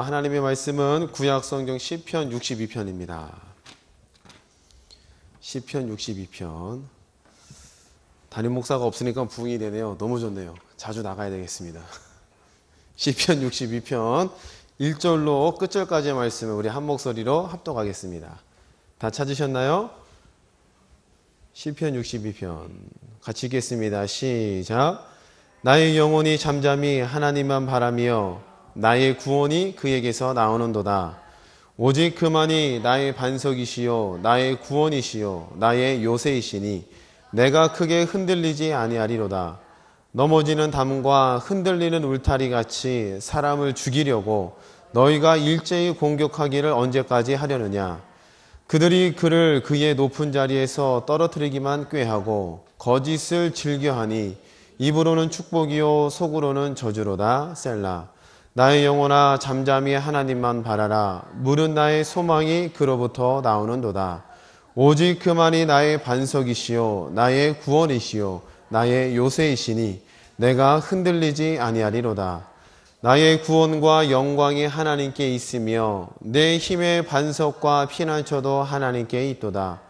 하나님의 말씀은 구약성경 시편 62편입니다. 시편 62편. 담임 목사가 없으니까 부흥이 되네요. 너무 좋네요. 자주 나가야 되겠습니다. 시편 62편 1절로 끝절까지의 말씀을 우리 한 목소리로 합독하겠습니다. 다 찾으셨나요? 시편 62편 같이 읽겠습니다. 시작. 나의 영혼이 잠잠히 하나님만 바라며 나의 구원이 그에게서 나오는도다. 오직 그만이 나의 반석이시요 나의 구원이시요 나의 요새이시니 내가 크게 흔들리지 아니하리로다. 넘어지는 담과 흔들리는 울타리같이 사람을 죽이려고 너희가 일제히 공격하기를 언제까지 하려느냐. 그들이 그를 그의 높은 자리에서 떨어뜨리기만 꾀하고 거짓을 즐겨하니 입으로는 축복이요 속으로는 저주로다. 셀라. 나의 영혼아 잠잠히 하나님만 바라라. 물은 나의 소망이 그로부터 나오는도다. 오직 그만이 나의 반석이시요 나의 구원이시요 나의 요새이시니 내가 흔들리지 아니하리로다. 나의 구원과 영광이 하나님께 있으며 내 힘의 반석과 피난처도 하나님께 있도다.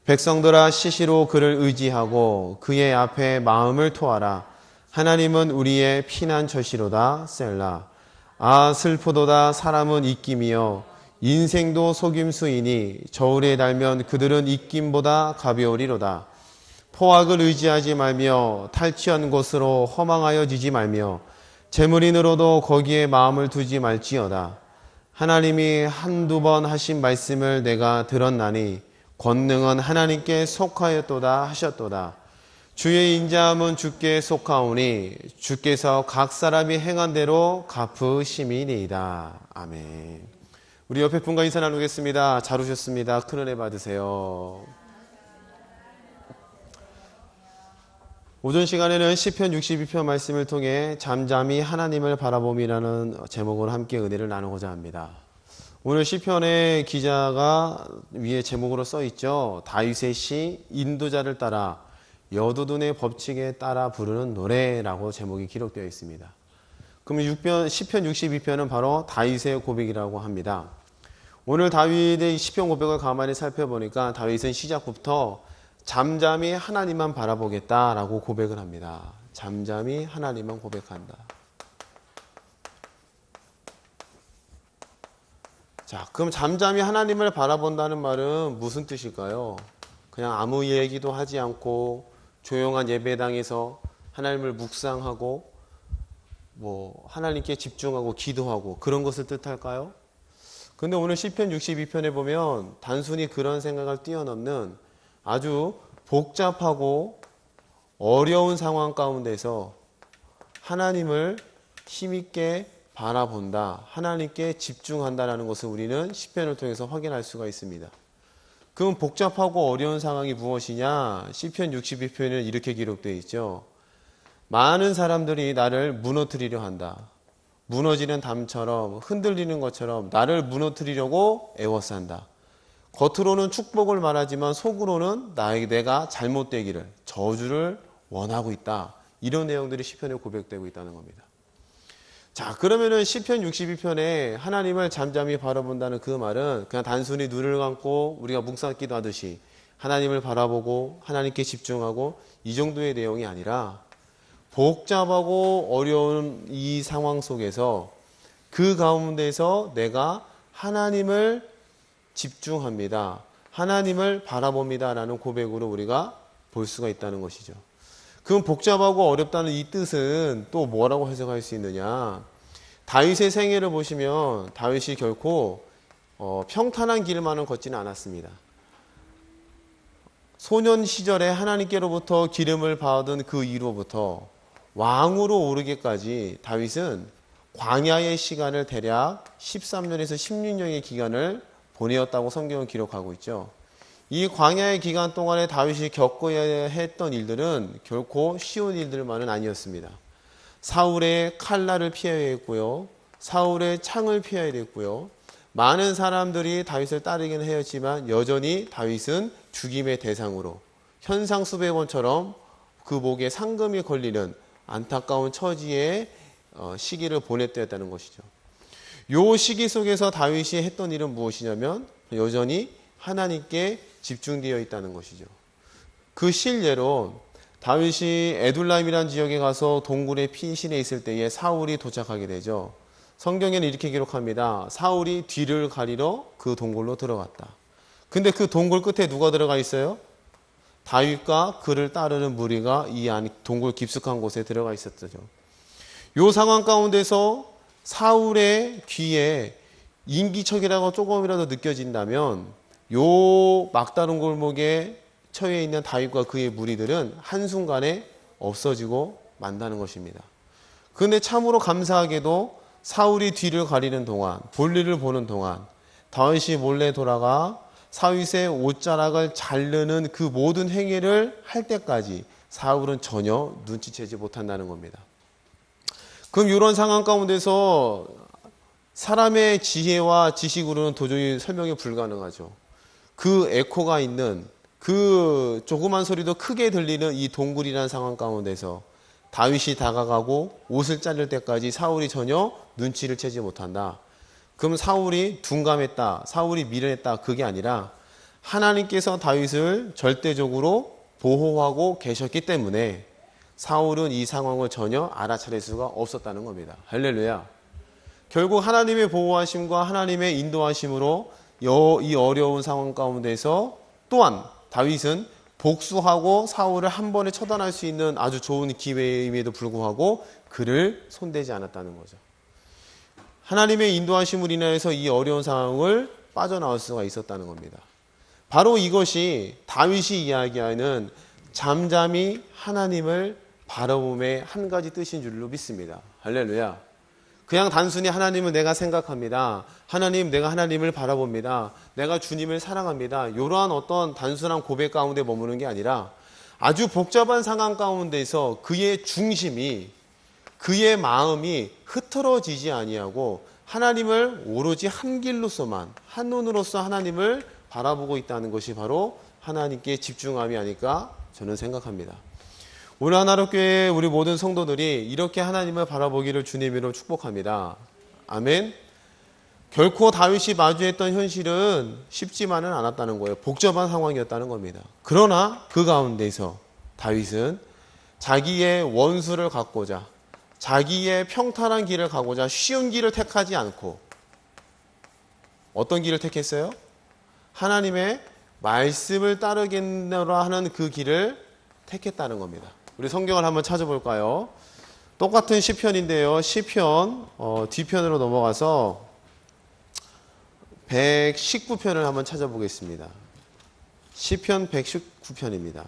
백성들아 시시로 그를 의지하고 그의 앞에 마음을 토하라. 하나님은 우리의 피난처시로다. 셀라. 아 슬프도다. 사람은 입김이요 인생도 속임수이니 저울에 달면 그들은 입김보다 가벼우리로다. 포악을 의지하지 말며 탈취한 곳으로 허망하여지지 말며 재물인으로도 거기에 마음을 두지 말지어다. 하나님이 한두 번 하신 말씀을 내가 들었나니 권능은 하나님께 속하였도다 하셨도다. 주의 인자함은 주께 속하오니 주께서 각 사람이 행한 대로 갚으심이니이다. 아멘. 우리 옆에 분과 인사 나누겠습니다. 잘 오셨습니다. 큰 은혜 받으세요. 오전 시간에는 시편 62편 말씀을 통해 잠잠히 하나님을 바라봄이라는 제목으로 함께 은혜를 나누고자 합니다. 오늘 시편의 기자가 위에 제목으로 써 있죠. 다윗의 시 인도자를 따라 여두둔의 법칙에 따라 부르는 노래라고 제목이 기록되어 있습니다. 그럼 시편 62편은 바로 다윗의 고백이라고 합니다. 오늘 다윗의 시편 고백을 가만히 살펴보니까 다윗은 시작부터 잠잠히 하나님만 바라보겠다라고 고백을 합니다. 잠잠히 하나님만 고백한다. 자, 그럼 잠잠히 하나님을 바라본다는 말은 무슨 뜻일까요? 그냥 아무 얘기도 하지 않고 조용한 예배당에서 하나님을 묵상하고 하나님께 집중하고 기도하고 그런 것을 뜻할까요? 근데 오늘 시편 62편에 보면 단순히 그런 생각을 뛰어넘는 아주 복잡하고 어려운 상황 가운데서 하나님을 힘있게 바라본다, 하나님께 집중한다라는 것을 우리는 시편을 통해서 확인할 수가 있습니다. 그럼 복잡하고 어려운 상황이 무엇이냐? 시편 62편에는 이렇게 기록되어 있죠. 많은 사람들이 나를 무너뜨리려 한다. 무너지는 담처럼 흔들리는 것처럼 나를 무너뜨리려고 애워싼다. 겉으로는 축복을 말하지만 속으로는 내가 잘못되기를, 저주를 원하고 있다. 이런 내용들이 시편에 고백되고 있다는 겁니다. 자, 그러면은 시편 62편에 하나님을 잠잠히 바라본다는 그 말은 그냥 단순히 눈을 감고 우리가 묵상기도 하듯이 하나님을 바라보고 하나님께 집중하고 이 정도의 내용이 아니라 복잡하고 어려운 이 상황 속에서 그 가운데서 내가 하나님을 집중합니다. 하나님을 바라봅니다. 라는 고백으로 우리가 볼 수가 있다는 것이죠. 그럼 복잡하고 어렵다는 이 뜻은 또 뭐라고 해석할 수 있느냐? 다윗의 생애를 보시면 다윗이 결코 평탄한 길만은 걷지는 않았습니다. 소년 시절에 하나님께로부터 기름을 받은 그 이후로부터 왕으로 오르기까지 다윗은 광야의 시간을 대략 13년에서 16년의 기간을 보내었다고 성경은 기록하고 있죠. 이 광야의 기간 동안에 다윗이 겪어야 했던 일들은 결코 쉬운 일들만은 아니었습니다. 사울의 칼날을 피해야 했고요. 사울의 창을 피해야 됐고요. 많은 사람들이 다윗을 따르긴 하였지만 여전히 다윗은 죽임의 대상으로 현상수배원처럼 그 목에 상금이 걸리는 안타까운 처지의 시기를 보냈다는 것이죠. 요 시기 속에서 다윗이 했던 일은 무엇이냐면 여전히 하나님께 집중되어 있다는 것이죠. 그 실례로 다윗이 에둘람이라는 지역에 가서 동굴에 피신해 있을 때에 사울이 도착하게 되죠. 성경에는 이렇게 기록합니다. 사울이 뒤를 가리러 그 동굴로 들어갔다. 근데 그 동굴 끝에 누가 들어가 있어요? 다윗과 그를 따르는 무리가 이 안 동굴 깊숙한 곳에 들어가 있었죠. 이 상황 가운데서 사울의 귀에 인기척이라고 조금이라도 느껴진다면 요 막다른 골목에 처해 있는 다윗과 그의 무리들은 한순간에 없어지고 만다는 것입니다. 그런데 참으로 감사하게도 사울이 뒤를 가리는 동안, 볼일을 보는 동안 다윗이 몰래 돌아가 사윗의 옷자락을 자르는 그 모든 행위를 할 때까지 사울은 전혀 눈치채지 못한다는 겁니다. 그럼 이런 상황 가운데서 사람의 지혜와 지식으로는 도저히 설명이 불가능하죠. 그 에코가 있는 그 조그만 소리도 크게 들리는 이 동굴이라는 상황 가운데서 다윗이 다가가고 옷을 자를 때까지 사울이 전혀 눈치를 채지 못한다. 그럼 사울이 둔감했다, 사울이 미련했다, 그게 아니라 하나님께서 다윗을 절대적으로 보호하고 계셨기 때문에 사울은 이 상황을 전혀 알아차릴 수가 없었다는 겁니다. 할렐루야. 결국 하나님의 보호하심과 하나님의 인도하심으로 이 어려운 상황 가운데서 또한 다윗은 복수하고 사울을 한 번에 처단할 수 있는 아주 좋은 기회임에도 불구하고 그를 손대지 않았다는 거죠. 하나님의 인도하심을 인하여서 이 어려운 상황을 빠져나올 수가 있었다는 겁니다. 바로 이것이 다윗이 이야기하는 잠잠히 하나님을 바라봄의 한 가지 뜻인 줄로 믿습니다. 할렐루야. 그냥 단순히 하나님은 내가 생각합니다. 하나님, 내가 하나님을 바라봅니다. 내가 주님을 사랑합니다. 이러한 어떤 단순한 고백 가운데 머무는 게 아니라 아주 복잡한 상황 가운데서 그의 중심이, 그의 마음이 흐트러지지 아니하고 하나님을 오로지 한 길로서만, 한 눈으로서 하나님을 바라보고 있다는 것이 바로 하나님께 집중함이 아닐까 저는 생각합니다. 오늘 하나로교회 우리 모든 성도들이 이렇게 하나님을 바라보기를 주님으로 축복합니다. 아멘. 결코 다윗이 마주했던 현실은 쉽지만은 않았다는 거예요. 복잡한 상황이었다는 겁니다. 그러나 그 가운데서 다윗은 자기의 원수를 갖고자, 자기의 평탄한 길을 가고자 쉬운 길을 택하지 않고 어떤 길을 택했어요? 하나님의 말씀을 따르겠노라 하는 그 길을 택했다는 겁니다. 우리 성경을 한번 찾아볼까요? 똑같은 시편인데요. 시편 뒤편으로 넘어가서 119편을 한번 찾아보겠습니다. 시편 119편입니다.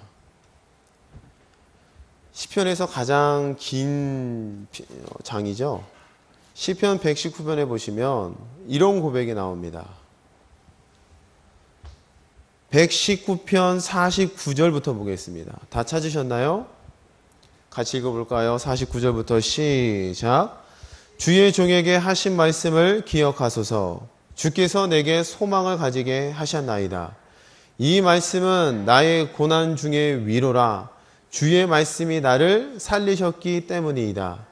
시편에서 가장 긴 장이죠. 시편 119편에 보시면 이런 고백이 나옵니다. 119편 49절부터 보겠습니다. 다 찾으셨나요? 같이 읽어볼까요? 49절부터 시작. 주의 종에게 하신 말씀을 기억하소서. 주께서 내게 소망을 가지게 하셨나이다. 이 말씀은 나의 고난 중에 위로라. 주의 말씀이 나를 살리셨기 때문이다.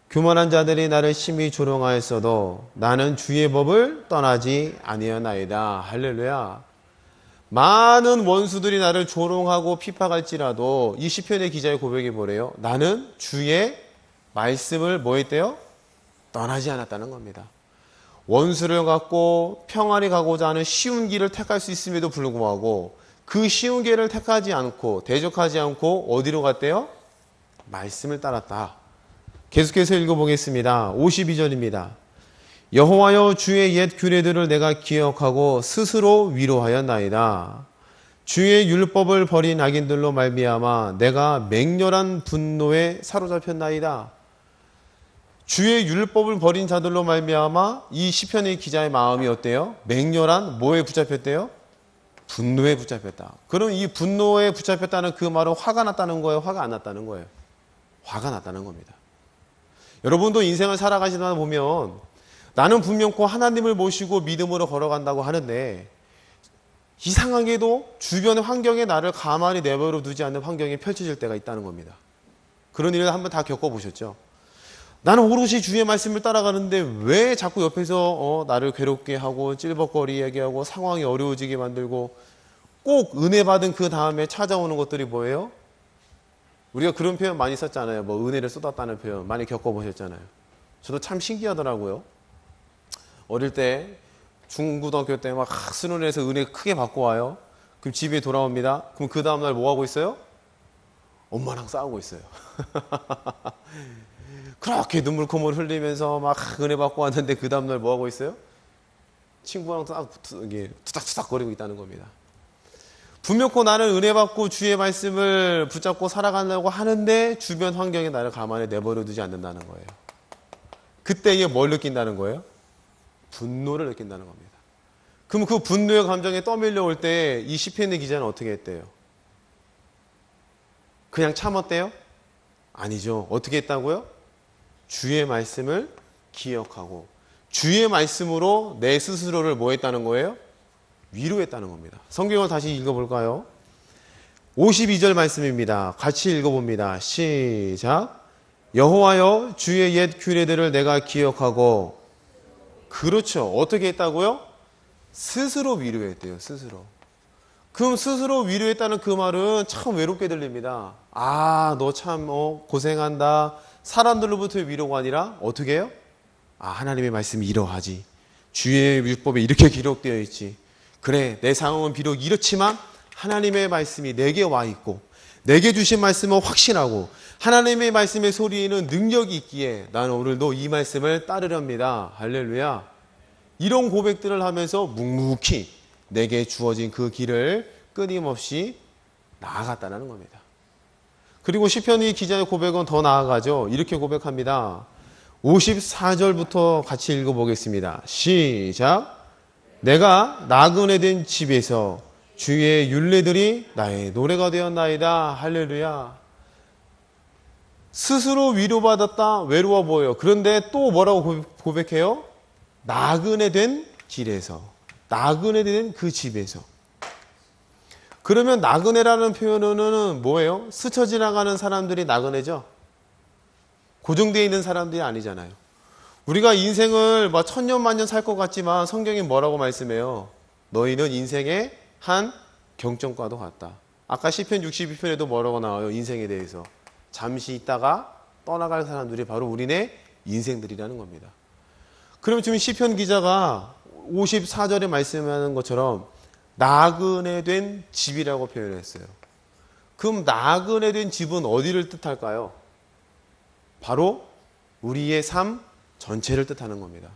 교만한 자들이 나를 심히 조롱하였어도 나는 주의 법을 떠나지 아니하나이다. 할렐루야. 많은 원수들이 나를 조롱하고 핍박할지라도 이 시편의 기자의 고백이 뭐래요? 나는 주의 말씀을 뭐 했대요? 떠나지 않았다는 겁니다. 원수를 갖고 평안히 가고자 하는 쉬운 길을 택할 수 있음에도 불구하고 그 쉬운 길을 택하지 않고 대적하지 않고 어디로 갔대요? 말씀을 따랐다. 계속해서 읽어보겠습니다. 52절입니다. 여호와여 주의 옛 규례들을 내가 기억하고 스스로 위로하였나이다. 주의 율법을 버린 악인들로 말미암아 내가 맹렬한 분노에 사로잡혔나이다. 주의 율법을 버린 자들로 말미암아 이 시편의 기자의 마음이 어때요? 맹렬한 뭐에 붙잡혔대요? 분노에 붙잡혔다. 그럼 이 분노에 붙잡혔다는 그 말은 화가 났다는 거예요? 화가 안 났다는 거예요? 화가 났다는 겁니다. 여러분도 인생을 살아가시다 보면 나는 분명코 하나님을 모시고 믿음으로 걸어간다고 하는데 이상하게도 주변의 환경에 나를 가만히 내버려 두지 않는 환경이 펼쳐질 때가 있다는 겁니다. 그런 일을 한번 다 겪어보셨죠? 나는 오롯이 주의 말씀을 따라가는데 왜 자꾸 옆에서 나를 괴롭게 하고 찔벅거리게 하고 상황이 어려워지게 만들고 꼭 은혜 받은 그 다음에 찾아오는 것들이 뭐예요? 우리가 그런 표현 많이 썼잖아요. 뭐 은혜를 쏟았다는 표현 많이 겪어보셨잖아요. 저도 참 신기하더라고요. 어릴 때 중고등학교 때 막 수련회에서 은혜 크게 받고 와요. 그럼 집에 돌아옵니다. 그럼 그 다음날 뭐 하고 있어요? 엄마랑 싸우고 있어요. 그렇게 눈물 콧물 흘리면서 막 은혜 받고 왔는데 그 다음날 뭐 하고 있어요? 친구랑 투닥투닥 거리고 있다는 겁니다. 분명코 나는 은혜 받고 주의 말씀을 붙잡고 살아가려고 하는데 주변 환경이 나를 가만히 내버려 두지 않는다는 거예요. 그때에 뭘 느낀다는 거예요? 분노를 느낀다는 겁니다. 그럼 그 분노의 감정에 떠밀려 올 때 이 시편의 기자는 어떻게 했대요? 그냥 참았대요? 아니죠. 어떻게 했다고요? 주의 말씀을 기억하고 주의 말씀으로 내 스스로를 뭐 했다는 거예요? 위로했다는 겁니다. 성경을 다시 읽어볼까요? 52절 말씀입니다. 같이 읽어봅니다. 시작. 여호와여 주의 옛 규례들을 내가 기억하고. 그렇죠. 어떻게 했다고요? 스스로 위로했대요. 스스로. 그럼 스스로 위로했다는 그 말은 참 외롭게 들립니다. 아, 너 참 고생한다. 사람들로부터 위로가 아니라 어떻게 해요? 아, 하나님의 말씀이 이러하지. 주의 율법에 이렇게 기록되어 있지. 그래, 내 상황은 비록 이렇지만 하나님의 말씀이 내게 와 있고 내게 주신 말씀은 확실하고 하나님의 말씀의 소리에는 능력이 있기에 나는 오늘도 이 말씀을 따르렵니다. 할렐루야. 이런 고백들을 하면서 묵묵히 내게 주어진 그 길을 끊임없이 나아갔다는 겁니다. 그리고 시편의 기자의 고백은 더 나아가죠. 이렇게 고백합니다. 54절부터 같이 읽어보겠습니다. 시작. 내가 나그네 된 집에서 주의 율례들이 나의 노래가 되었나이다. 할렐루야. 스스로 위로받았다. 외로워 보여요. 그런데 또 뭐라고 고백해요? 나그네 된 길에서, 나그네 된 그 집에서. 그러면 나그네라는 표현은 뭐예요? 스쳐 지나가는 사람들이 나그네죠. 고정되어 있는 사람들이 아니잖아요. 우리가 인생을 막 천년 만년 살 것 같지만 성경이 뭐라고 말씀해요? 너희는 인생의 한 경점과도 같다. 아까 시편 62편에도 뭐라고 나와요? 인생에 대해서. 잠시 있다가 떠나갈 사람들이 바로 우리네 인생들이라는 겁니다. 그럼 지금 시편 기자가 54절에 말씀하는 것처럼 나그네 된 집이라고 표현했어요. 그럼 나그네 된 집은 어디를 뜻할까요? 바로 우리의 삶 전체를 뜻하는 겁니다.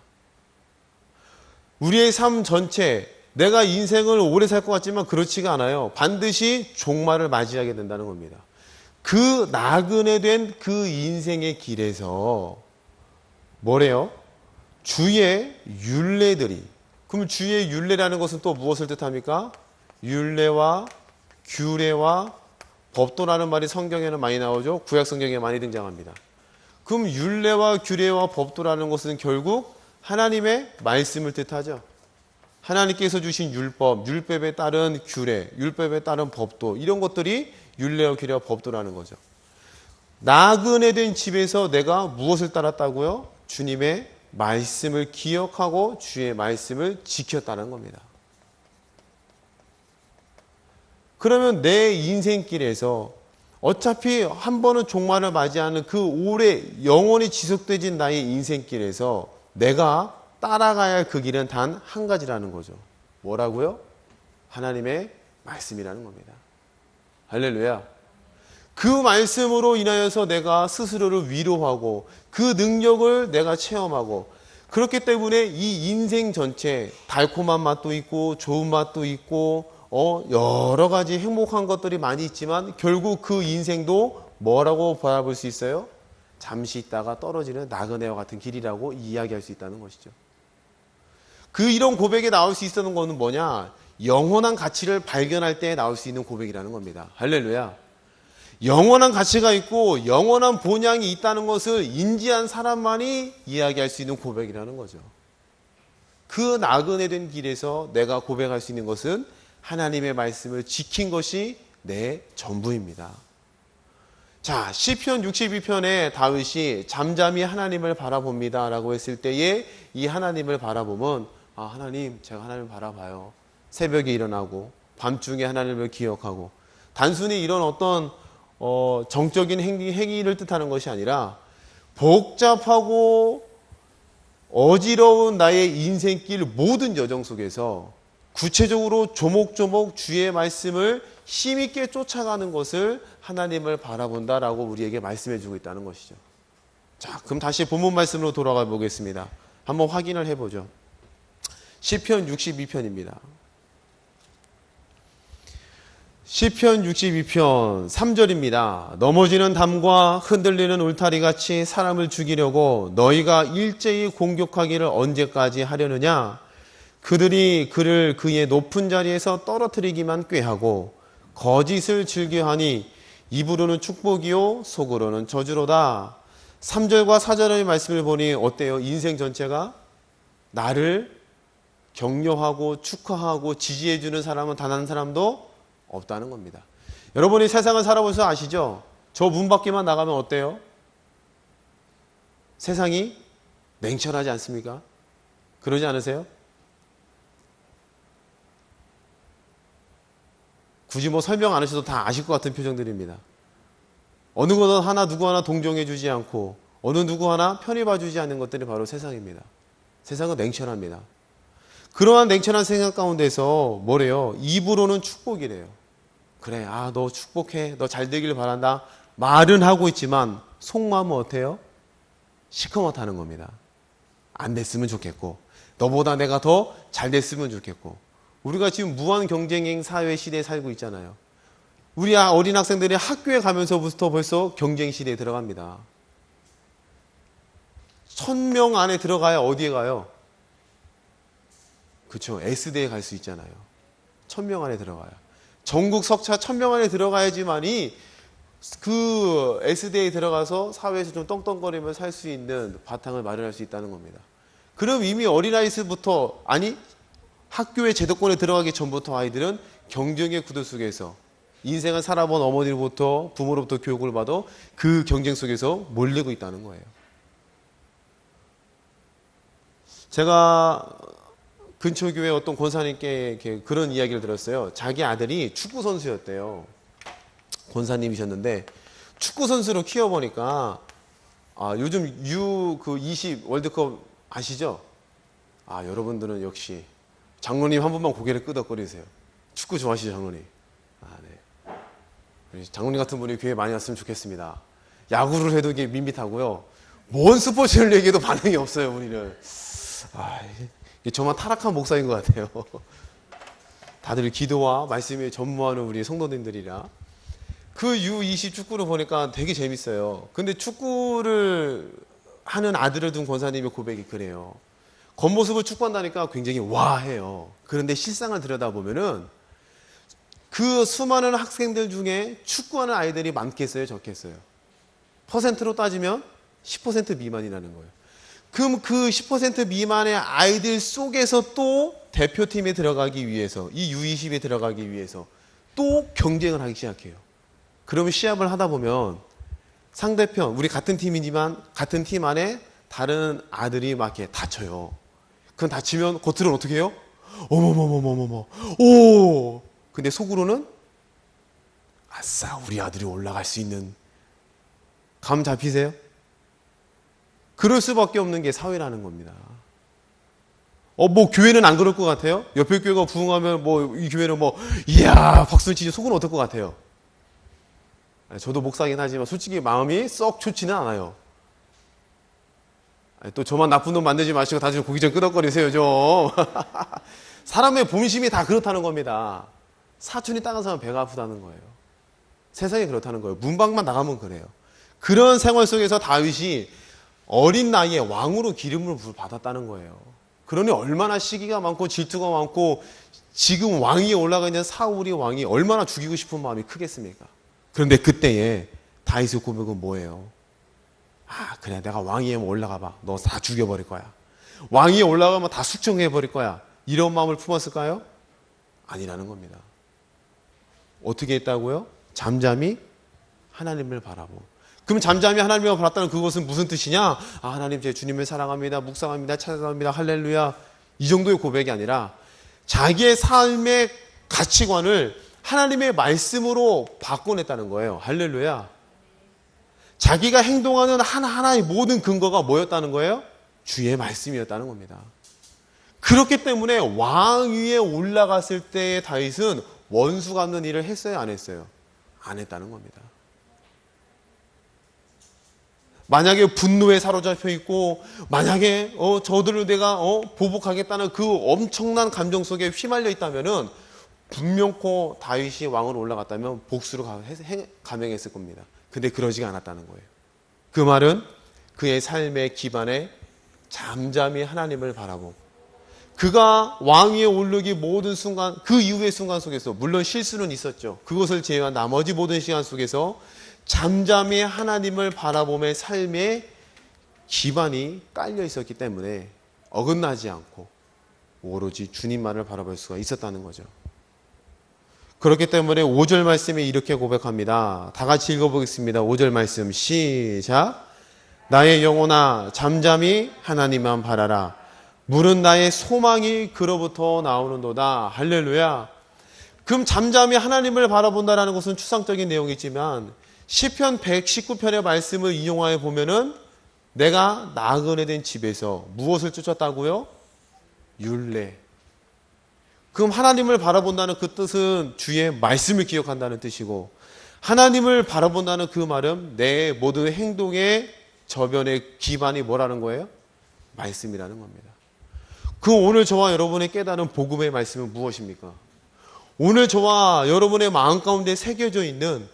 우리의 삶 전체, 내가 인생을 오래 살 것 같지만 그렇지가 않아요. 반드시 종말을 맞이하게 된다는 겁니다. 그 나그네 된 그 인생의 길에서 뭐래요? 주의 율례들이. 그럼 주의 율례라는 것은 또 무엇을 뜻합니까? 율례와 규례와 법도라는 말이 성경에는 많이 나오죠. 구약 성경에 많이 등장합니다. 그럼 율례와 규례와 법도라는 것은 결국 하나님의 말씀을 뜻하죠. 하나님께서 주신 율법, 율법에 따른 규례, 율법에 따른 법도, 이런 것들이 율례와 규례와 법도라는 거죠. 나그네 된 집에서 내가 무엇을 따랐다고요? 주님의 말씀을 기억하고 주의 말씀을 지켰다는 겁니다. 그러면 내 인생길에서 어차피 한 번은 종말을 맞이하는 그 오래 영원히 지속되진 나의 인생길에서 내가 따라가야 할 그 길은 단 한 가지라는 거죠. 뭐라고요? 하나님의 말씀이라는 겁니다. 할렐루야. 그 말씀으로 인하여서 내가 스스로를 위로하고 그 능력을 내가 체험하고, 그렇기 때문에 이 인생 전체 달콤한 맛도 있고 좋은 맛도 있고 여러 가지 행복한 것들이 많이 있지만 결국 그 인생도 뭐라고 바라볼 수 있어요? 잠시 있다가 떨어지는 나그네와 같은 길이라고 이야기할 수 있다는 것이죠. 이런 고백에 나올 수 있었던 것은 뭐냐? 영원한 가치를 발견할 때 나올 수 있는 고백이라는 겁니다. 할렐루야. 영원한 가치가 있고 영원한 본향이 있다는 것을 인지한 사람만이 이야기할 수 있는 고백이라는 거죠. 그 나그네 된 길에서 내가 고백할 수 있는 것은 하나님의 말씀을 지킨 것이 내 전부입니다. 자, 시편 62편에 다윗이 잠잠히 하나님을 바라봅니다 라고 했을 때에 이 하나님을 바라보면 하나님, 제가 하나님을 바라봐요. 새벽에 일어나고 밤중에 하나님을 기억하고 단순히 이런 어떤 정적인 행위를 뜻하는 것이 아니라 복잡하고 어지러운 나의 인생길 모든 여정 속에서 구체적으로 조목조목 주의 말씀을 힘있게 쫓아가는 것을 하나님을 바라본다라고 우리에게 말씀해 주고 있다는 것이죠. 자, 그럼 다시 본문 말씀으로 돌아가 보겠습니다. 한번 확인을 해보죠. 시편 62편입니다. 시편 62편 3절입니다. 넘어지는 담과 흔들리는 울타리같이 사람을 죽이려고 너희가 일제히 공격하기를 언제까지 하려느냐? 그들이 그를 그의 높은 자리에서 떨어뜨리기만 꾀하고 거짓을 즐겨하니 입으로는 축복이요 속으로는 저주로다. 3절과 4절의 말씀을 보니 어때요? 인생 전체가 나를 격려하고 축하하고 지지해주는 사람은 단 한 사람도 없다는 겁니다. 여러분이 세상을 살아보셔서 아시죠? 저 문 밖에만 나가면 어때요? 세상이 냉철하지 않습니까? 그러지 않으세요? 굳이 뭐 설명 안 하셔도 다 아실 것 같은 표정들입니다. 어느 것 하나 누구 하나 동정해 주지 않고 어느 누구 하나 편히 봐주지 않는 것들이 바로 세상입니다. 세상은 냉철합니다. 그러한 냉철한 생각 가운데서 뭐래요? 입으로는 축복이래요. 그래, 너 축복해, 너 잘 되길 바란다 말은 하고 있지만 속마음은 어때요? 시커멓다는 겁니다. 안 됐으면 좋겠고 너보다 내가 더 잘 됐으면 좋겠고. 우리가 지금 무한 경쟁행 사회 시대에 살고 있잖아요. 우리 어린 학생들이 학교에 가면서부터 벌써 경쟁 시대에 들어갑니다. 1000명 안에 들어가야 어디에 가요? 그렇죠. S대에 갈 수 있잖아요. 1000명 안에 들어가요. 전국 석차 1000명 안에 들어가야지만이 그 S대에 들어가서 사회에서 좀 떵떵거리며 살 수 있는 바탕을 마련할 수 있다는 겁니다. 그럼 이미 어린아이부터 학교의 제도권에 들어가기 전부터 아이들은 경쟁의 구도 속에서 인생을 살아본 어머니로부터 부모로부터 교육을 받아 그 경쟁 속에서 몰리고 있다는 거예요. 제가 근처 교회 어떤 권사님께 그런 이야기를 들었어요. 자기 아들이 축구 선수였대요. 권사님이셨는데 축구 선수로 키워보니까 요즘 U20 월드컵 아시죠? 여러분들은 역시 장로님 한 번만 고개를 끄덕거리세요. 축구 좋아하시죠, 장로님? 네. 우리 장로님 같은 분이 교회 많이 왔으면 좋겠습니다. 야구를 해도 이게 밋밋하고요. 뭔 스포츠를 얘기해도 반응이 없어요, 우리는. 이게 정말 타락한 목사인 것 같아요. 다들 기도와 말씀에 전무하는 우리 성도님들이라. 그 U20 축구를 보니까 되게 재밌어요. 근데 축구를 하는 아들을 둔 권사님의 고백이 그래요. 겉모습을 축구한다니까 굉장히 와해요. 그런데 실상을 들여다보면은 그 수많은 학생들 중에 축구하는 아이들이 많겠어요, 적겠어요? 퍼센트로 따지면 10% 미만이라는 거예요. 그럼 그 10% 미만의 아이들 속에서 또 대표팀에 들어가기 위해서, 이 U20에 들어가기 위해서 또 경쟁을 하기 시작해요. 그러면 시합을 하다 보면 상대편, 우리 같은 팀이지만 같은 팀 안에 다른 아들이 막 이렇게 다쳐요. 그건 다치면 겉으로는 어떻게 해요? 어머머머머머머. 오! 근데 속으로는 아싸, 우리 아들이 올라갈 수 있는. 감 잡히세요? 그럴 수밖에 없는 게 사회라는 겁니다. 뭐 교회는 안 그럴 것 같아요? 옆에 교회가 부흥하면 이 교회는 이야 박수 치지. 속은 어떨 것 같아요? 저도 목사긴 하지만 솔직히 마음이 썩 좋지는 않아요. 또 저만 나쁜 놈 만들지 마시고 다들 고기 좀 끄덕거리세요 좀. 사람의 본심이 다 그렇다는 겁니다. 사촌이 땅한 사람 배가 아프다는 거예요. 세상이 그렇다는 거예요. 문방만 나가면 그래요. 그런 생활 속에서 다윗이 어린 나이에 왕으로 기름을 받았다는 거예요. 그러니 얼마나 시기가 많고 질투가 많고 지금 왕위에 올라가 있는 사울이 왕이 얼마나 죽이고 싶은 마음이 크겠습니까? 그런데 그때에 다윗의 고백은 뭐예요? 그래, 내가 왕위에 올라가 봐. 너 다 죽여버릴 거야. 왕위에 올라가면 다 숙청해버릴 거야. 이런 마음을 품었을까요? 아니라는 겁니다. 어떻게 했다고요? 잠잠히 하나님을 바라봄. 그럼 잠잠히 하나님을 바랐다는 그것은 무슨 뜻이냐? 아, 하나님 제 주님을 사랑합니다. 묵상합니다. 찬양합니다. 할렐루야. 이 정도의 고백이 아니라 자기의 삶의 가치관을 하나님의 말씀으로 바꿔냈다는 거예요. 할렐루야. 자기가 행동하는 하나하나의 모든 근거가 뭐였다는 거예요? 주의 말씀이었다는 겁니다. 그렇기 때문에 왕 위에 올라갔을 때 다윗은 원수 갚는 일을 했어요? 안 했어요? 안 했다는 겁니다. 만약에 분노에 사로잡혀 있고 만약에 저들을 내가 보복하겠다는 그 엄청난 감정 속에 휘말려 있다면은 분명코 다윗이 왕으로 올라갔다면 복수로 감행했을 겁니다. 근데 그러지가 않았다는 거예요. 그 말은 그의 삶의 기반에 잠잠히 하나님을 바라보고 그가 왕위에 오르기 모든 순간, 그 이후의 순간 속에서 물론 실수는 있었죠. 그것을 제외한 나머지 모든 시간 속에서 잠잠히 하나님을 바라봄의 삶의 기반이 깔려 있었기 때문에 어긋나지 않고 오로지 주님만을 바라볼 수가 있었다는 거죠. 그렇기 때문에 5절 말씀에 이렇게 고백합니다. 다 같이 읽어보겠습니다. 5절 말씀 시작. 나의 영혼아 잠잠히 하나님만 바라라. 물은 나의 소망이 그로부터 나오는도다. 할렐루야. 그럼 잠잠히 하나님을 바라본다라는 것은 추상적인 내용이지만 시편 119편의 말씀을 이용하여 보면은 내가 나그네 된 집에서 무엇을 쫓았다고요? 율례. 그럼 하나님을 바라본다는 그 뜻은 주의 말씀을 기억한다는 뜻이고 하나님을 바라본다는 그 말은 내 모든 행동의 저변의 기반이 뭐라는 거예요? 말씀이라는 겁니다. 그 오늘 저와 여러분의 깨달은 복음의 말씀은 무엇입니까? 오늘 저와 여러분의 마음 가운데 새겨져 있는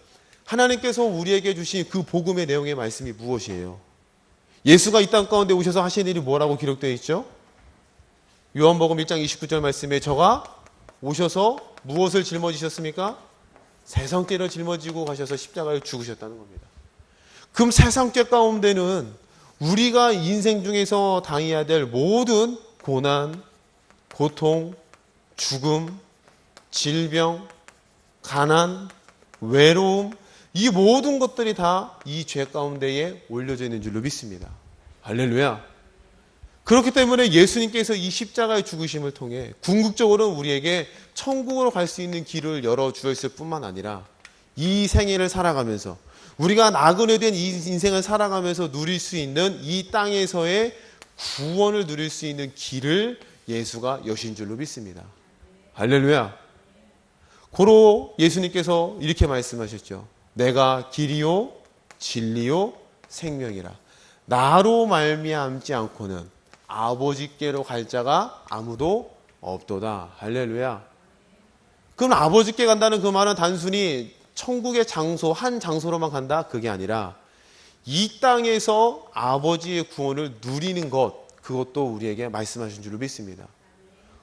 하나님께서 우리에게 주신 그 복음의 내용의 말씀이 무엇이에요? 예수가 이 땅 가운데 오셔서 하신 일이 뭐라고 기록되어 있죠? 요한복음 1장 29절 말씀에 저가 오셔서 무엇을 짊어지셨습니까? 세상죄를 짊어지고 가셔서 십자가에 죽으셨다는 겁니다. 그럼 세상죄 가운데는 우리가 인생 중에서 당해야 될 모든 고난, 고통, 죽음, 질병, 가난, 외로움 이 모든 것들이 다 이 죄 가운데에 올려져 있는 줄로 믿습니다. 할렐루야. 그렇기 때문에 예수님께서 이 십자가의 죽으심을 통해 궁극적으로 우리에게 천국으로 갈 수 있는 길을 열어주었을 뿐만 아니라 이 생애를 살아가면서 우리가 나그네 된 이 인생을 살아가면서 누릴 수 있는 이 땅에서의 구원을 누릴 수 있는 길을 예수가 여신 줄로 믿습니다. 할렐루야. 고로 예수님께서 이렇게 말씀하셨죠. 내가 길이요 진리요 생명이라. 나로 말미암지 않고는 아버지께로 갈 자가 아무도 없도다. 할렐루야. 그럼 아버지께 간다는 그 말은 단순히 천국의 장소, 한 장소로만 간다? 그게 아니라 이 땅에서 아버지의 구원을 누리는 것, 그것도 우리에게 말씀하신 줄로 믿습니다.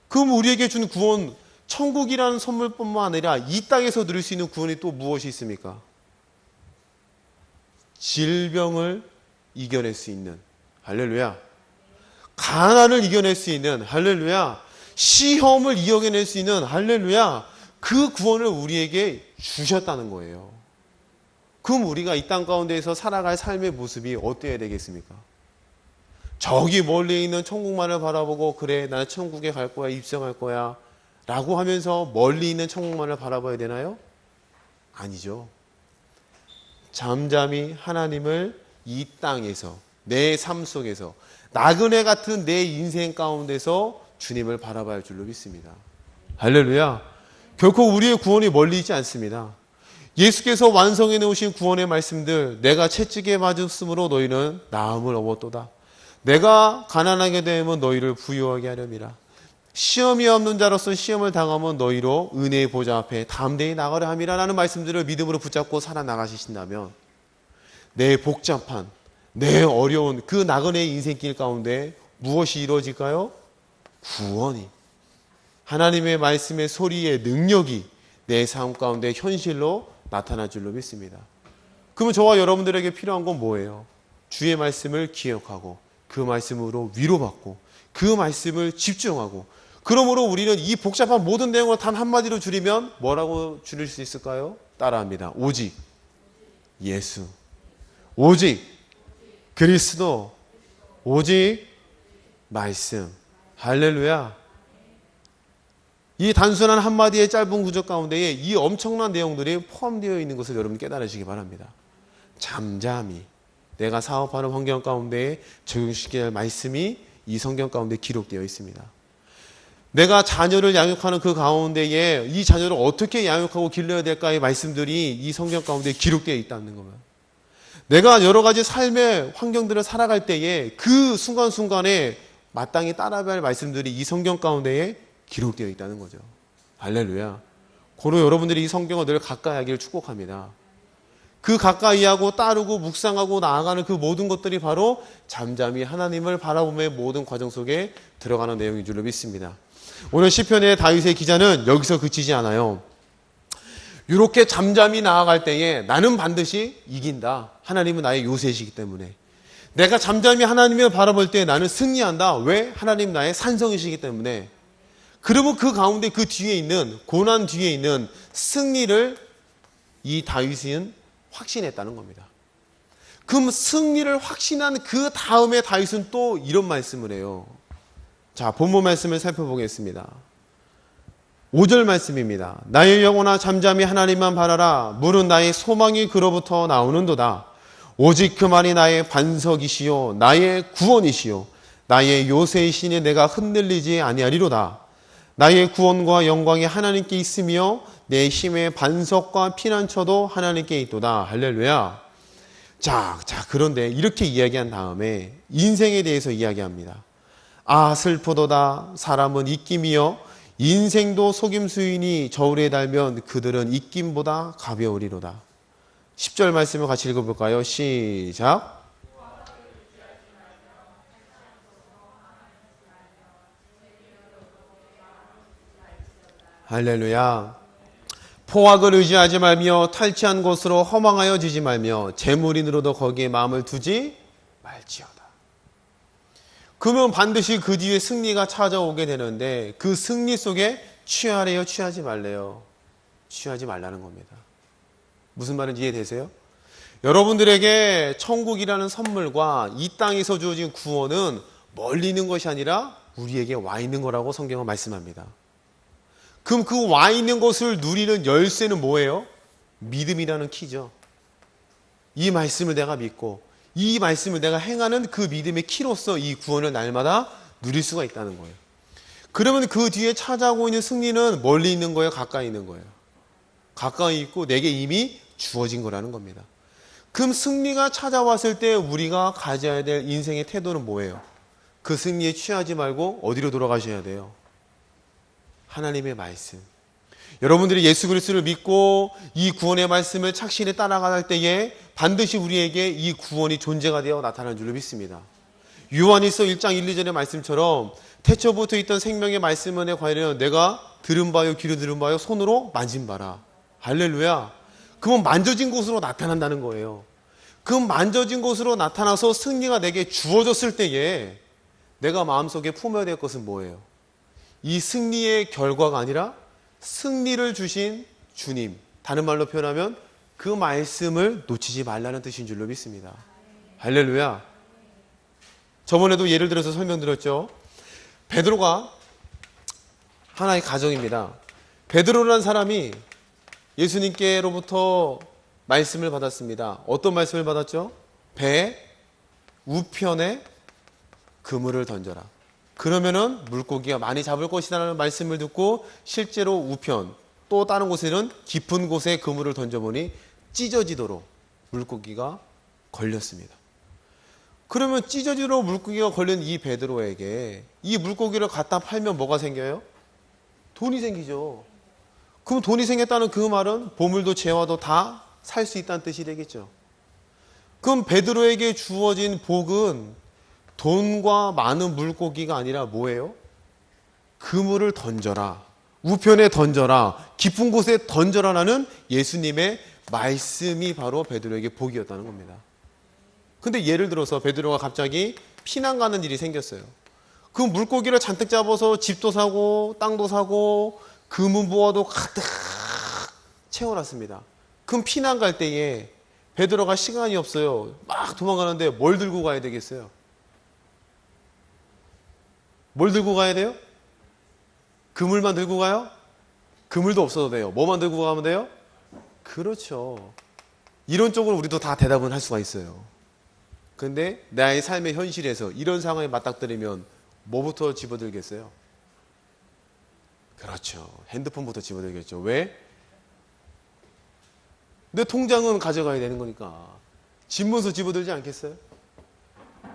그럼 우리에게 준 구원, 천국이라는 선물뿐만 아니라 이 땅에서 누릴 수 있는 구원이 또 무엇이 있습니까? 질병을 이겨낼 수 있는, 할렐루야. 가난을 이겨낼 수 있는, 할렐루야. 시험을 이겨낼 수 있는, 할렐루야. 그 구원을 우리에게 주셨다는 거예요. 그럼 우리가 이 땅 가운데에서 살아갈 삶의 모습이 어때야 되겠습니까? 저기 멀리 있는 천국만을 바라보고 그래 나는 천국에 갈 거야 입성할 거야 라고 하면서 멀리 있는 천국만을 바라봐야 되나요? 아니죠. 잠잠히 하나님을 이 땅에서 내 삶 속에서 나그네 같은 내 인생 가운데서 주님을 바라봐야 할 줄로 믿습니다. 할렐루야. 결코 우리의 구원이 멀리 있지 않습니다. 예수께서 완성해 놓으신 구원의 말씀들, 내가 채찍에 맞았으므로 너희는 나음을 얻었도다. 내가 가난하게 되면 너희를 부유하게 하렵니다. 시험이 없는 자로서 시험을 당하면 너희로 은혜의 보좌 앞에 담대히 나가려 함이라 라는 말씀들을 믿음으로 붙잡고 살아나가신다면 내 복잡한, 내 어려운 그 나그네의 인생길 가운데 무엇이 이루어질까요? 구원이. 하나님의 말씀의 소리의 능력이 내 삶 가운데 현실로 나타날 줄로 믿습니다. 그러면 저와 여러분들에게 필요한 건 뭐예요? 주의 말씀을 기억하고 그 말씀으로 위로받고 그 말씀을 집중하고 그러므로 우리는 이 복잡한 모든 내용을 단 한마디로 줄이면 뭐라고 줄일 수 있을까요? 따라합니다. 오직 예수. 오직 그리스도. 오직 말씀. 할렐루야. 이 단순한 한마디의 짧은 구절 가운데에 이 엄청난 내용들이 포함되어 있는 것을 여러분 깨달으시기 바랍니다. 잠잠히 내가 사업하는 환경 가운데에 적용시켜야 할 말씀이 이 성경 가운데 기록되어 있습니다. 내가 자녀를 양육하는 그 가운데에 이 자녀를 어떻게 양육하고 길러야 될까의 말씀들이 이 성경 가운데 기록되어 있다는 겁니다. 내가 여러 가지 삶의 환경들을 살아갈 때에 그 순간순간에 마땅히 따라가야 할 말씀들이 이 성경 가운데에 기록되어 있다는 거죠. 할렐루야. 고로 여러분들이 이 성경을 늘 가까이 하기를 축복합니다. 그 가까이 하고 따르고 묵상하고 나아가는 그 모든 것들이 바로 잠잠히 하나님을 바라보며의 모든 과정 속에 들어가는 내용인 줄로 믿습니다. 오늘 시편의 다윗의 기자는 여기서 그치지 않아요. 이렇게 잠잠히 나아갈 때에 나는 반드시 이긴다. 하나님은 나의 요새이시기 때문에. 내가 잠잠히 하나님을 바라볼 때 나는 승리한다. 왜? 하나님 나의 산성이시기 때문에. 그러면 그 가운데 그 뒤에 있는 고난 뒤에 있는 승리를 이 다윗은 확신했다는 겁니다. 그럼 승리를 확신한 그 다음에 다윗은 또 이런 말씀을 해요. 자, 본문 말씀을 살펴보겠습니다. 5절 말씀입니다. 나의 영혼아 잠잠히 하나님만 바라라. 물은 나의 소망이 그로부터 나오는도다. 오직 그만이 나의 반석이시요 나의 구원이시요 나의 요새이시니 내가 흔들리지 아니하리로다. 나의 구원과 영광이 하나님께 있으며 내 힘의 반석과 피난처도 하나님께 있도다. 할렐루야. 자, 그런데 이렇게 이야기한 다음에 인생에 대해서 이야기합니다. 아, 슬프도다. 사람은 입김이여 인생도 속임수이니 저울에 달면 그들은 입김보다 가벼우리로다. 10절 말씀을 같이 읽어볼까요? 시작. 할렐루야. 포악을 의지하지 말며 탈취한 곳으로 허망하여 지지 말며 재물인으로도 거기에 마음을 두지 말지어다. 그러면 반드시 그 뒤에 승리가 찾아오게 되는데 그 승리 속에 취하래요? 취하지 말래요? 취하지 말라는 겁니다. 무슨 말인지 이해되세요? 여러분들에게 천국이라는 선물과 이 땅에서 주어진 구원은 멀리 있는 것이 아니라 우리에게 와 있는 거라고 성경은 말씀합니다. 그럼 그 와 있는 것을 누리는 열쇠는 뭐예요? 믿음이라는 키죠. 이 말씀을 내가 믿고 이 말씀을 내가 행하는 그 믿음의 키로서 이 구원을 날마다 누릴 수가 있다는 거예요. 그러면 그 뒤에 찾아오고 있는 승리는 멀리 있는 거예요? 가까이 있는 거예요? 가까이 있고 내게 이미 주어진 거라는 겁니다. 그럼 승리가 찾아왔을 때 우리가 가져야 될 인생의 태도는 뭐예요? 그 승리에 취하지 말고 어디로 돌아가셔야 돼요? 하나님의 말씀. 여러분들이 예수 그리스도를 믿고 이 구원의 말씀을 착실히 따라갈 때에 반드시 우리에게 이 구원이 존재가 되어 나타나는 줄로 믿습니다. 요한일서 1장 1, 2절의 말씀처럼 태초부터 있던 생명의 말씀에 관하여 내가 들은 바요 귀로 들은 바요 손으로 만진 바라. 할렐루야. 그건 만져진 곳으로 나타난다는 거예요. 그 만져진 곳으로 나타나서 승리가 내게 주어졌을 때에 내가 마음속에 품어야 될 것은 뭐예요? 이 승리의 결과가 아니라 승리를 주신 주님, 다른 말로 표현하면 그 말씀을 놓치지 말라는 뜻인 줄로 믿습니다. 할렐루야. 저번에도 예를 들어서 설명드렸죠. 베드로가 하나의 가정입니다. 베드로라는 사람이 예수님께로부터 말씀을 받았습니다. 어떤 말씀을 받았죠? 배 우편에 그물을 던져라. 그러면은 물고기가 많이 잡을 것이라는 말씀을 듣고 실제로 우편 또 다른 곳에는 깊은 곳에 그물을 던져보니 찢어지도록 물고기가 걸렸습니다. 그러면 찢어지도록 물고기가 걸린 이 베드로에게 이 물고기를 갖다 팔면 뭐가 생겨요? 돈이 생기죠. 그럼 돈이 생겼다는 그 말은 보물도 재화도 다 살 수 있다는 뜻이 되겠죠. 그럼 베드로에게 주어진 복은 돈과 많은 물고기가 아니라 뭐예요? 그물을 던져라. 우편에 던져라. 깊은 곳에 던져라라는 예수님의 말씀이 바로 베드로에게 복이었다는 겁니다. 근데 예를 들어서 베드로가 갑자기 피난 가는 일이 생겼어요. 그 물고기를 잔뜩 잡아서 집도 사고 땅도 사고 금은 보화도 가득 채워놨습니다. 그럼 피난 갈 때에 베드로가 시간이 없어요. 막 도망가는데 뭘 들고 가야 되겠어요? 뭘 들고 가야 돼요? 그물만 들고 가요? 그물도 없어도 돼요. 뭐만 들고 가면 돼요? 그렇죠. 이론적으로 우리도 다 대답은 할 수가 있어요. 근데 나의 삶의 현실에서 이런 상황에 맞닥뜨리면 뭐부터 집어들겠어요? 그렇죠. 핸드폰부터 집어들겠죠. 왜? 내 통장은 가져가야 되는 거니까. 집문서 집어들지 않겠어요?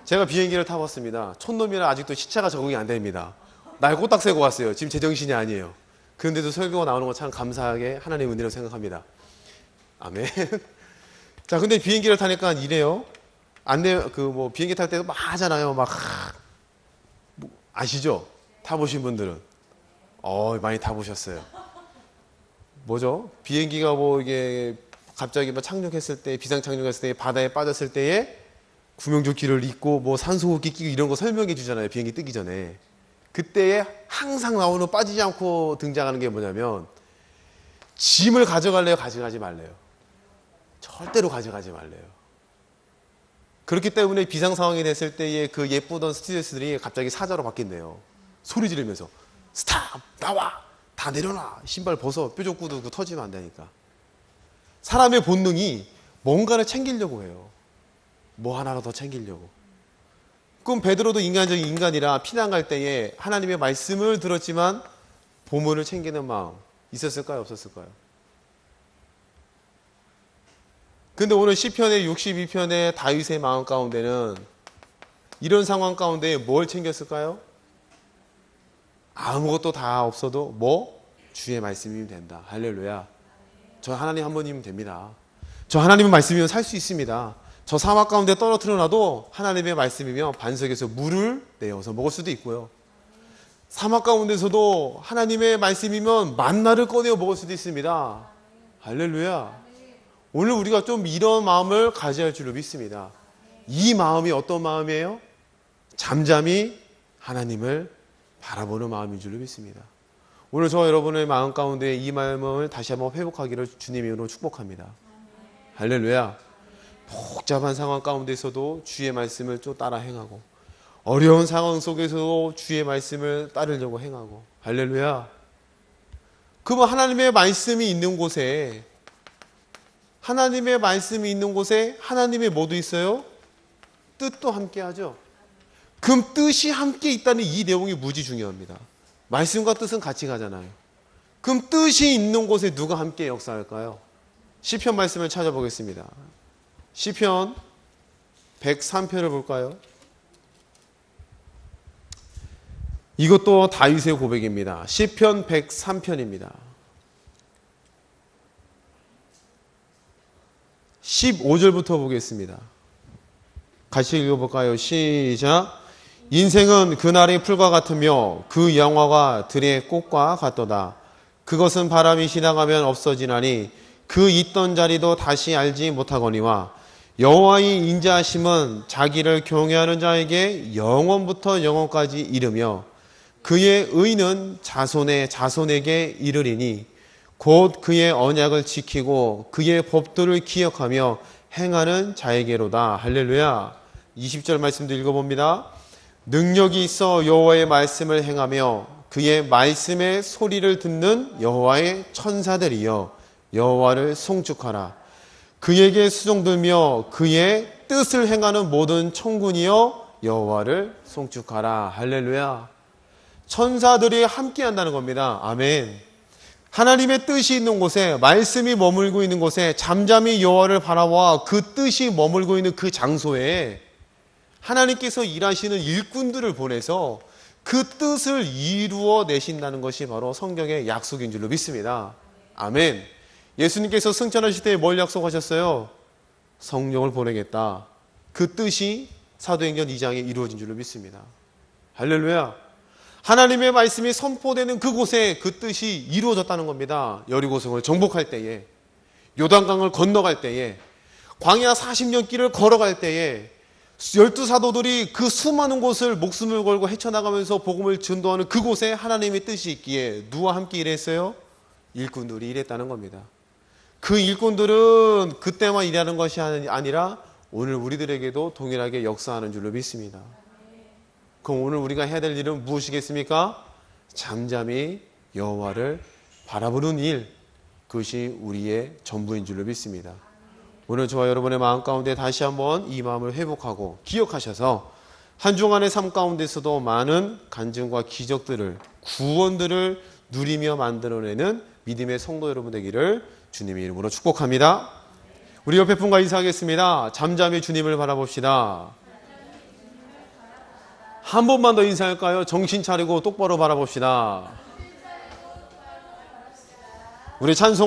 제가 비행기를 타봤습니다. 촌놈이라 아직도 시차가 적응이 안 됩니다. 날 꼬딱 세고 왔어요. 지금 제정신이 아니에요. 그런데도 설교가 나오는 거 참 감사하게 하나님의 은혜라고 생각합니다. 아멘. 자, 근데 비행기를 타니까 이래요. 비행기 탈 때도 막 하잖아요. 막, 아시죠? 타보신 분들은. 많이 타보셨어요. 뭐죠? 비행기가 이게 갑자기 착륙했을 때, 비상 착륙했을 때, 바다에 빠졌을 때에 구명조끼를 입고 산소호흡기 끼고 이런 거 설명해 주잖아요. 비행기 뜨기 전에. 그때에 항상 나오는 빠지지 않고 등장하는 게 뭐냐면 짐을 가져갈래요? 가져가지 말래요? 절대로 가져가지 말래요. 그렇기 때문에 비상 상황이 됐을 때에 그 예쁘던 스튜어디스들이 갑자기 사자로 바뀐대요. 소리 지르면서 스탑! 나와! 다 내려놔! 신발 벗어! 뾰족구두 터지면 안 되니까. 사람의 본능이 뭔가를 챙기려고 해요. 뭐 하나라도 더 챙기려고. 그럼 베드로도 인간적인 인간이라 피난 갈 때에 하나님의 말씀을 들었지만 보물을 챙기는 마음 있었을까요? 없었을까요? 근데 오늘 시편의 62편의 다윗의 마음 가운데는 이런 상황 가운데 뭘 챙겼을까요? 아무것도 다 없어도 주의 말씀이면 된다. 할렐루야. 저 하나님 한 분이면 됩니다. 저 하나님의 말씀이면 살 수 있습니다. 저 사막 가운데 떨어뜨려 놔도 하나님의 말씀이면 반석에서 물을 내어서 먹을 수도 있고요. 사막 가운데서도 하나님의 말씀이면 만나를 꺼내어 먹을 수도 있습니다. 할렐루야. 오늘 우리가 좀 이런 마음을 가져야 할 줄로 믿습니다. 이 마음이 어떤 마음이에요? 잠잠히 하나님을 바라보는 마음인 줄로 믿습니다. 오늘 저와 여러분의 마음 가운데 이 마음을 다시 한번 회복하기를 주님의 이름으로 축복합니다. 할렐루야. 복잡한 상황 가운데서도 주의 말씀을 또 따라 행하고 어려운 상황 속에서도 주의 말씀을 따르려고 행하고 할렐루야. 그러면 하나님의 말씀이 있는 곳에 하나님의 뭐도 있어요? 뜻도 함께 하죠. 그럼 뜻이 함께 있다는 이 내용이 무지 중요합니다. 말씀과 뜻은 같이 가잖아요. 그럼 뜻이 있는 곳에 누가 함께 역사할까요? 시편 말씀을 찾아보겠습니다. 시편 103편을 볼까요? 이것도 다윗의 고백입니다. 시편 103편입니다. 15절부터 보겠습니다. 같이 읽어볼까요? 시작. 인생은 그날의 풀과 같으며 그 영화가 들의 꽃과 같도다. 그것은 바람이 지나가면 없어지나니 그 있던 자리도 다시 알지 못하거니와 여호와의 인자하심은 자기를 경외하는 자에게 영원부터 영원까지 이르며 그의 의는 자손의 자손에게 이르리니 곧 그의 언약을 지키고 그의 법도를 기억하며 행하는 자에게로다. 할렐루야. 20절 말씀도 읽어봅니다. 능력이 있어 여호와의 말씀을 행하며 그의 말씀의 소리를 듣는 여호와의 천사들이여 여호와를 송축하라. 그에게 수종들며 그의 뜻을 행하는 모든 천군이여 여호와를 송축하라. 할렐루야. 천사들이 함께 한다는 겁니다. 아멘. 하나님의 뜻이 있는 곳에, 말씀이 머물고 있는 곳에 잠잠히 여호와를 바라보아 그 뜻이 머물고 있는 그 장소에 하나님께서 일하시는 일꾼들을 보내서 그 뜻을 이루어 내신다는 것이 바로 성경의 약속인 줄로 믿습니다. 아멘. 예수님께서 승천하실 때 뭘 약속하셨어요? 성령을 보내겠다. 그 뜻이 사도행전 2장에 이루어진 줄로 믿습니다. 할렐루야. 하나님의 말씀이 선포되는 그곳에 그 뜻이 이루어졌다는 겁니다. 여리고성을 정복할 때에, 요단강을 건너갈 때에, 광야 40년 길을 걸어갈 때에 12사도들이 그 수많은 곳을 목숨을 걸고 헤쳐나가면서 복음을 전도하는 그곳에 하나님의 뜻이 있기에 누가 함께 일했어요? 일꾼들이 일했다는 겁니다. 그 일꾼들은 그때만 일하는 것이 아니라 오늘 우리들에게도 동일하게 역사하는 줄로 믿습니다. 그럼 오늘 우리가 해야 될 일은 무엇이겠습니까? 잠잠히 여호와를 바라보는 일, 그것이 우리의 전부인 줄로 믿습니다. 오늘 저와 여러분의 마음 가운데 다시 한번 이 마음을 회복하고 기억하셔서 한 주간의 삶 가운데서도 많은 간증과 기적들을, 구원들을 누리며 만들어내는 믿음의 성도 여러분 되기를 주님의 이름으로 축복합니다. 우리 옆에 분과 인사하겠습니다. 잠잠히 주님을 바라봅시다. 한 번만 더 인사할까요? 정신 차리고 똑바로 바라봅시다. 우리 찬송